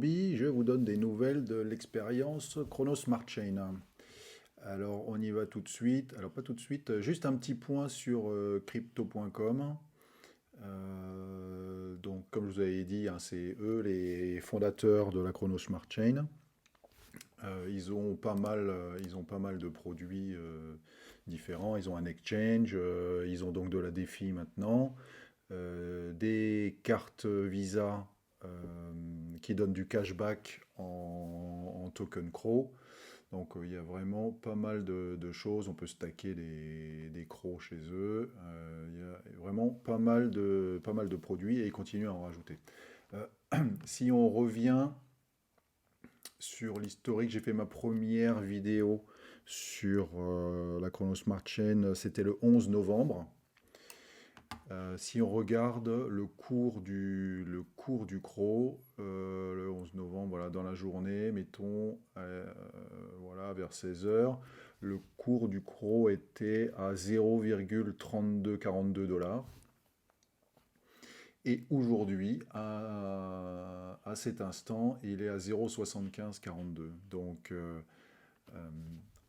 Je vous donne des nouvelles de l'expérience Chrono Smart Chain. Alors, on y va tout de suite. Alors, pas tout de suite, juste un petit point sur crypto.com. Donc, comme je vous avais dit, hein, c'est eux les fondateurs de la Chrono Smart Chain. Ils ont pas mal de produits différents. Ils ont un exchange, ils ont donc de la DeFi maintenant, des cartes Visa qui donnent du cashback en token CRO. Donc il y a vraiment pas mal de choses. On peut stacker des CRO chez eux. Il y a vraiment pas mal de produits et ils continuent à en rajouter. Euh, Si on revient sur l'historique, j'ai fait ma première vidéo sur la Chrono Smart Chain, c'était le 11 novembre. Si on regarde le cours du CRO, le 11 novembre, voilà, dans la journée, mettons, voilà, vers 16 heures, le cours du CRO était à 0,3242 $. Et aujourd'hui, à cet instant, il est à 0,7542. Donc, euh,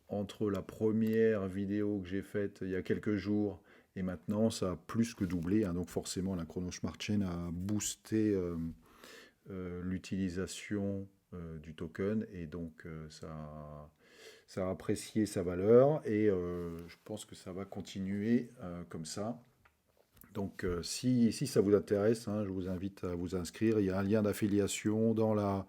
entre la première vidéo que j'ai faite il y a quelques jours et maintenant, ça a plus que doublé, hein. Donc forcément, la Chrono Smart Chain a boosté l'utilisation du token et donc ça a apprécié sa valeur et je pense que ça va continuer comme ça. Donc, si ça vous intéresse, hein, je vous invite à vous inscrire. Il y a un lien d'affiliation dans la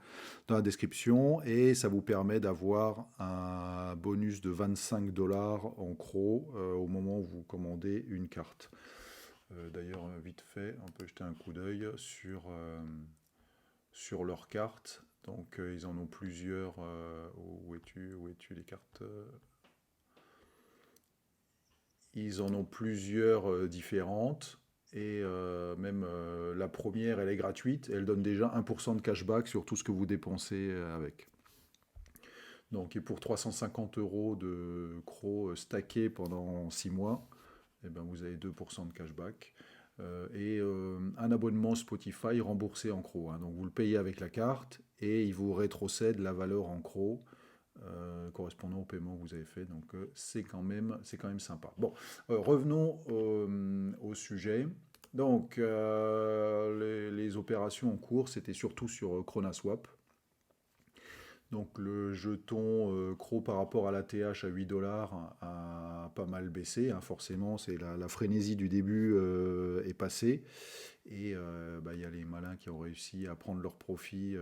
description et ça vous permet d'avoir un bonus de 25 $ en CRO au moment où vous commandez une carte. D'ailleurs, vite fait, on peut jeter un coup d'œil sur leurs cartes. Donc, ils en ont plusieurs. Où es-tu les cartes? Ils en ont plusieurs différentes. Et même la première, elle est gratuite. Elle donne déjà 1% de cashback sur tout ce que vous dépensez avec. Donc, et pour 350 € de CRO stacké pendant 6 mois, eh ben, vous avez 2% de cashback. Et un abonnement Spotify remboursé en CRO, hein. Donc, vous le payez avec la carte et il vous rétrocède la valeur en CRO correspondant au paiement que vous avez fait. Donc c'est quand même sympa. Bon, revenons au sujet. Donc les opérations en cours, c'était surtout sur Chronaswap. Donc le jeton CRO par rapport à la TH à 8 $ a pas mal baissé, hein. Forcément, c'est la frénésie du début est passée. Et bah, y a les malins qui ont réussi à prendre leur profit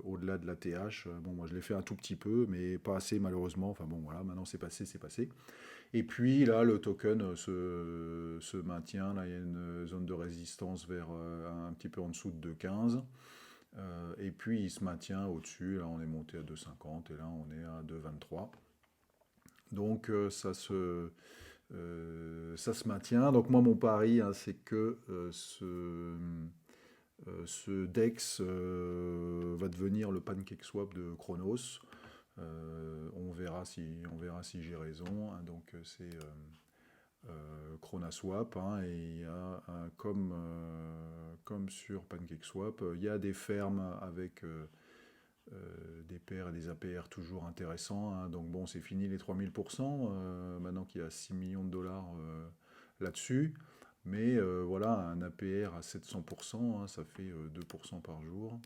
au-delà de la TH. Bon, moi je l'ai fait un tout petit peu, mais pas assez malheureusement. Enfin bon, voilà, maintenant c'est passé, c'est passé. Et puis là, le token se maintient. Là, il y a une zone de résistance vers un petit peu en dessous de 2,15. Et puis il se maintient au-dessus. Là, on est monté à 2,50 et là, on est à 2,23. Donc ça se maintient. Donc moi, mon pari, hein, c'est que ce DEX va devenir le PancakeSwap de Chronos. On verra si j'ai raison, hein. Donc c'est Chronaswap, hein, et il y a comme sur PancakeSwap, il y a des fermes avec des paires et des APR toujours intéressants, hein. Donc bon, c'est fini les 3000%, maintenant qu'il y a 6 millions de dollars là-dessus. Mais voilà, un APR à 700%, hein, ça fait 2% par jour,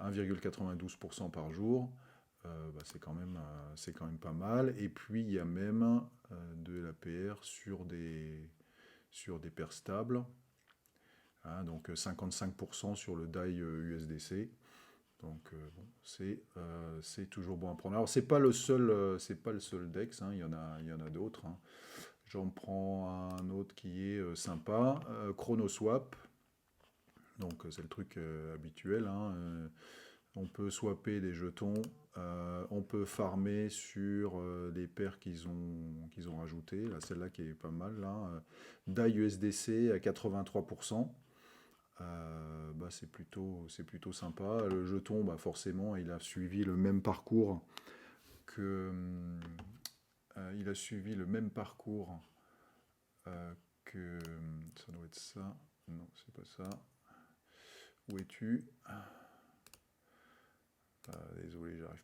1,92% par jour. Bah, c'est quand même pas mal. Et puis il y a même de l'APR sur des paires stables, hein, donc 55% sur le DAI USDC. Donc bon, c'est toujours bon à prendre. Alors c'est pas le seul DEX, hein, il y en a d'autres, hein. J'en prends un autre qui est sympa, Chronoswap. Donc c'est le truc habituel, hein. On peut swapper des jetons, on peut farmer sur des paires qu'ils ont rajoutées. Là, celle-là qui est pas mal, là. DAI USDC à 83%. Bah, c'est plutôt sympa. Le jeton, bah, forcément, il a suivi le même parcours que. Il a suivi le même parcours que. Ça doit être ça. Non, c'est pas ça. Où es-tu?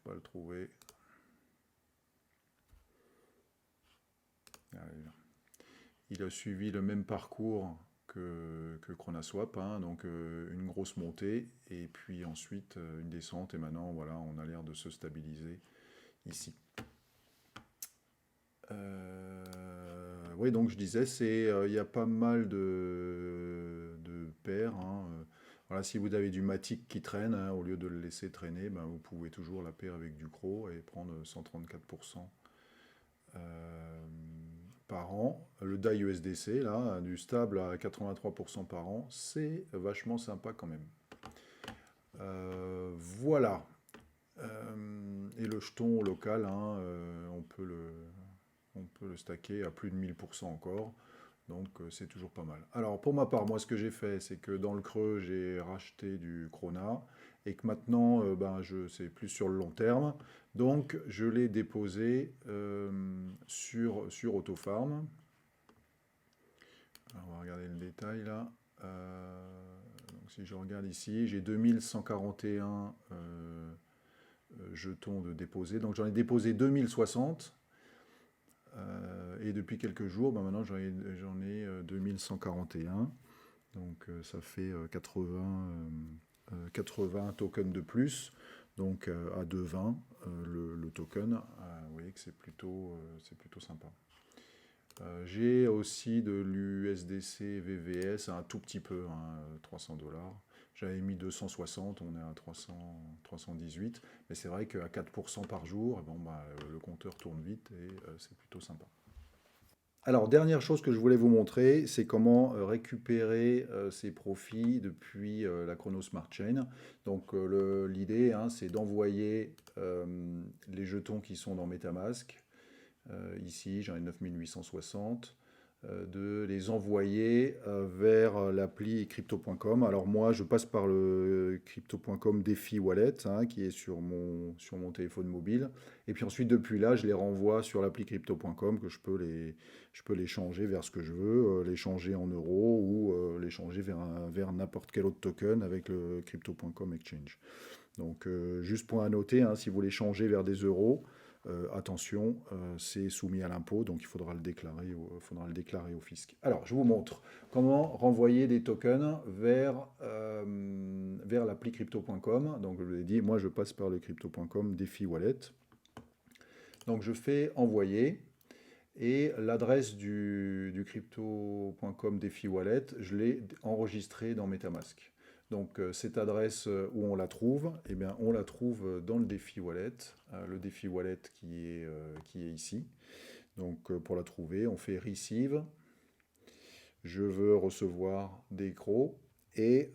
pas le trouver. Allez. Il a suivi le même parcours que Chronaswap, hein, donc une grosse montée et puis ensuite une descente, et maintenant voilà, on a l'air de se stabiliser ici. Oui, donc je disais, il y a pas mal de paires, hein. Voilà, si vous avez du Matic qui traîne, hein, au lieu de le laisser traîner, ben, vous pouvez toujours la paire avec du Cro et prendre 134% par an. Le DAI USDC, là, du stable à 83% par an, c'est vachement sympa quand même. Voilà. Et le jeton local, hein, on peut le stacker à plus de 1000% encore. Donc c'est toujours pas mal. Alors pour ma part, moi ce que j'ai fait, c'est que dans le creux, j'ai racheté du Krona et que maintenant, c'est plus sur le long terme. Donc je l'ai déposé sur Autofarm. Alors, on va regarder le détail là. Donc si je regarde ici, j'ai 2141 jetons de déposer. Donc j'en ai déposé 2060. Et depuis quelques jours, maintenant j'en ai 2141. Donc ça fait 80 tokens de plus. Donc à 2,20 le token. Vous voyez que c'est plutôt sympa. J'ai aussi de l'USDC VVS, un tout petit peu, hein, $300. J'avais mis 260, on est à 318. Mais c'est vrai qu'à 4% par jour, le compteur tourne vite et c'est plutôt sympa. Alors, dernière chose que je voulais vous montrer, c'est comment récupérer ses profits depuis la Chrono Smart Chain. Donc, l'idée, hein, c'est d'envoyer les jetons qui sont dans MetaMask. Ici, j'en ai 9860. De les envoyer vers l'appli crypto.com. Alors moi, je passe par le crypto.com DeFi Wallet, hein, qui est sur mon téléphone mobile. Et puis ensuite, depuis là, je les renvoie sur l'appli crypto.com, que je peux les changer vers ce que je veux, les changer en euros ou les changer vers n'importe quel autre token avec le crypto.com exchange. Donc juste point à noter, hein, si vous les changez vers des euros, attention, c'est soumis à l'impôt, donc il faudra le déclarer au fisc. Alors, je vous montre comment renvoyer des tokens vers l'appli crypto.com. Donc, je vous ai dit, moi, je passe par le crypto.com DeFi Wallet. Donc, je fais envoyer. Et l'adresse du crypto.com DeFi Wallet, je l'ai enregistrée dans MetaMask. Donc cette adresse où on la trouve, eh bien, on la trouve dans le DeFi Wallet, le DeFi Wallet qui est ici. Donc pour la trouver, on fait Receive. Je veux recevoir des CRO et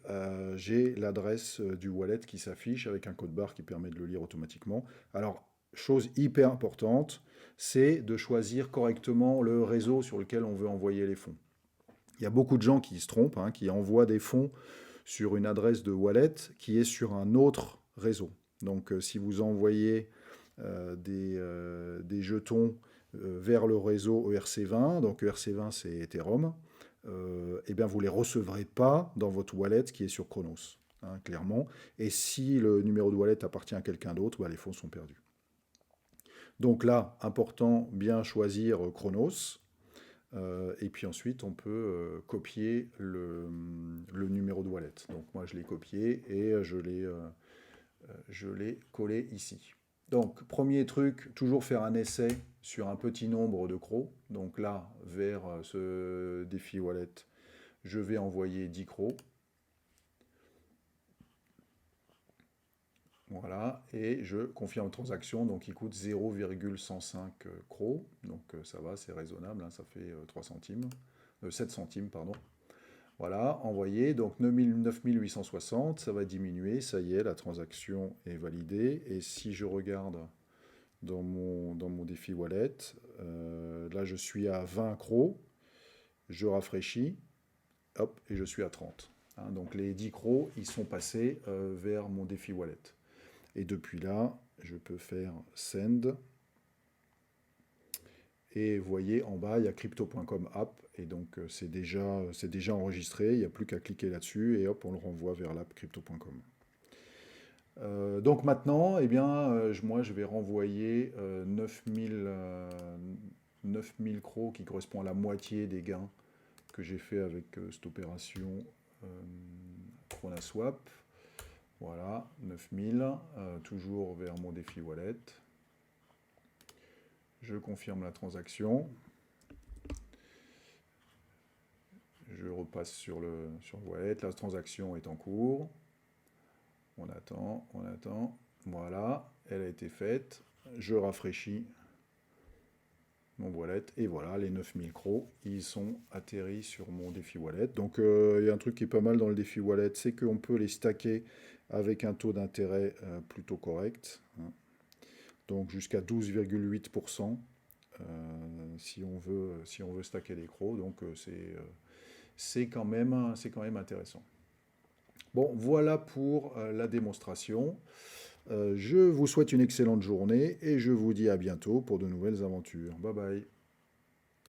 j'ai l'adresse du wallet qui s'affiche avec un code barre qui permet de le lire automatiquement. Alors, chose hyper importante, c'est de choisir correctement le réseau sur lequel on veut envoyer les fonds. Il y a beaucoup de gens qui se trompent, hein, qui envoient des fonds sur une adresse de wallet qui est sur un autre réseau. Donc si vous envoyez des jetons vers le réseau ERC20, donc ERC20 c'est Ethereum, eh bien vous ne les recevrez pas dans votre wallet qui est sur Chronos, hein, clairement. Et si le numéro de wallet appartient à quelqu'un d'autre, les fonds sont perdus. Donc là, important, bien choisir Chronos. Et puis ensuite, on peut copier le numéro de wallet. Donc moi, je l'ai copié et je l'ai collé ici. Donc, premier truc, toujours faire un essai sur un petit nombre de CRO. Donc là, vers ce DeFi Wallet, je vais envoyer 10 CRO. Voilà, et je confirme transaction, donc il coûte 0,105 CRO, donc ça va, c'est raisonnable, hein, ça fait 7 centimes, pardon. Voilà, envoyé, donc 9860, ça va diminuer, ça y est, la transaction est validée, et si je regarde dans mon DeFi Wallet, là je suis à 20 CRO, je rafraîchis, hop, et je suis à 30. Hein, donc les 10 CRO, ils sont passés vers mon DeFi Wallet. Et depuis là, je peux faire Send. Et vous voyez, en bas, il y a crypto.com app. Et donc, c'est déjà enregistré. Il n'y a plus qu'à cliquer là-dessus. Et hop, on le renvoie vers l'app crypto.com. Donc maintenant, eh bien, moi, je vais renvoyer 9000 crocs qui correspond à la moitié des gains que j'ai fait avec cette opération euh, Chronaswap. Voilà, 9000, toujours vers mon défi wallet. Je confirme la transaction. Je repasse sur le wallet. La transaction est en cours. On attend, on attend. Voilà, elle a été faite. Je rafraîchis mon wallet et voilà, les 9000 crocs, ils sont atterris sur mon défi wallet. Donc il y a un truc qui est pas mal dans le défi wallet, c'est qu'on peut les stacker avec un taux d'intérêt plutôt correct, hein. Donc jusqu'à 12,8% si on veut stacker les crocs. Donc c'est quand même intéressant. Bon, voilà pour la démonstration. Je vous souhaite une excellente journée et je vous dis à bientôt pour de nouvelles aventures. Bye bye.